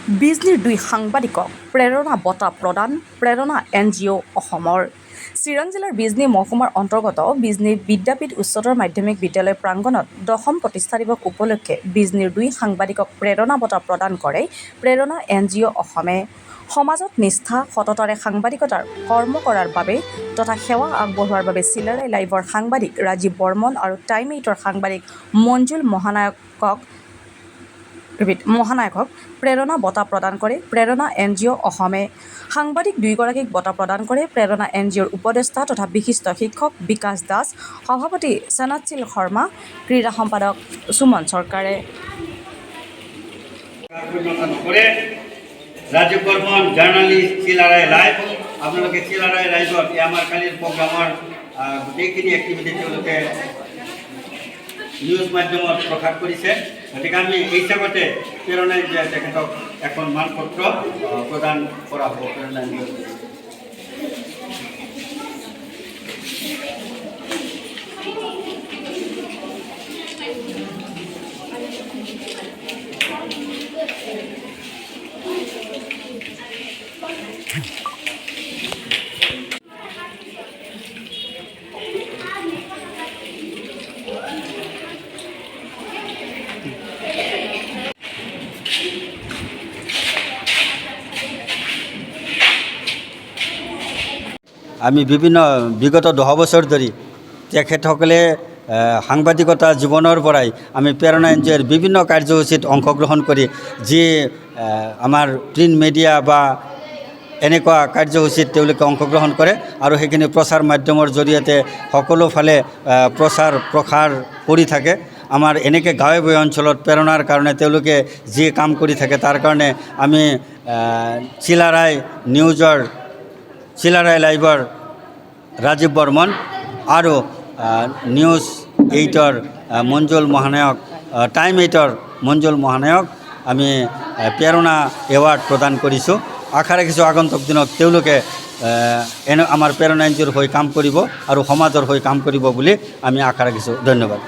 বিজনীৰ 2 সাংবাদিকক প্ৰেৰণা বঁটা প্ৰদান প্ৰেৰণা NGO অসমৰ। চিৰাং জিলাৰ বিজনী মহকুমাৰ অন্তৰ্গত বিজনী বিদ্যাপীঠ উচ্চতৰ মাধ্যমিক বিদ্যালয় প্ৰাংগণত 10ম প্ৰতিষ্ঠা দিৱস উপলক্ষে বিজনীৰ 2 সাংবাদিকক প্ৰেৰণা বঁটা প্ৰদান কৰে প্ৰেৰণা NGO অসমে। সমাজত নিষ্ঠা সততাৰে সাংবাদিকতাৰ কৰ্ম কৰাৰ বাবে তথা সেৱা আগবঢ়োৱাৰ বাবে চিলাৰায় লাইভৰ সাংবাদিক ৰাজীৱ বৰ্মন আৰু টাইম 8ৰ সাংবাদিক মঞ্জুল মহানায়কক প্ৰেৰণা বঁটা প্ৰদান কৰে প্ৰেৰণা NGO অসমে। সাংবাদিক 2গৰাকীক বঁটা প্ৰদান কৰে প্ৰেৰণা NGOৰ উপদেষ্টা তথা বিশিষ্ট শিক্ষক বিকাশ দাস, সভাপতি সনাতশীল শৰ্মা, ক্ৰীড়া সম্পাদক সুমন চৰকাৰে। ৰাজীব বৰ্মন জাৰ্নালিস্ট চিলাৰায় লাইভ আপনাদেৰ চিলাৰায় লাইভত আমাৰ কালিৰ প্ৰোগ্ৰামৰ গোটেইখিনি এক্টিভিটি তেওঁলোকে নিউজ মাধ্যমত প্ৰকাশ কৰিছে। গতিকে আমি এই হিচাপতে প্ৰেৰণা তেখেতক এখন মানপত্ৰ প্ৰদান কৰা হ'ব। প্ৰেৰণা আমি বিগত 10 বছৰ ধৰি তেখেতসকলে সাংবাদিকতা জীৱনৰ পৰাই আমি প্ৰেৰণা NGOৰ বিভিন্ন কাৰ্যসূচীত অংশগ্ৰহণ কৰি যি আমাৰ প্ৰিণ্ট মিডিয়া বা এনেকুৱা কাৰ্যসূচীত তেওঁলোকে অংশগ্ৰহণ কৰে আৰু সেইখিনি প্ৰচাৰ মাধ্যমৰ জৰিয়তে সকলোফালে প্ৰসাৰ কৰি থাকে। আমাৰ এনেকৈ গাঁৱে অঞ্চলত প্ৰেৰণাৰ কাৰণে তেওঁলোকে যি কাম কৰি থাকে তাৰ কাৰণে আমি চিলাৰায় লাইভৰ ৰাজীৱ বৰ্মন আৰু নিউজ 8ৰ মঞ্জুল মহানায়ক, টাইম 8ৰ মঞ্জুল মহানায়ক আমি প্ৰেৰণা এৱাৰ্ড প্ৰদান কৰিছোঁ। আশা ৰাখিছোঁ আগন্তুক দিনত তেওঁলোকে আমাৰ প্ৰেৰণা NGOৰ হৈ কাম কৰিব আৰু সমাজৰ হৈ কাম কৰিব বুলি আমি আশা ৰাখিছোঁ। ধন্যবাদ।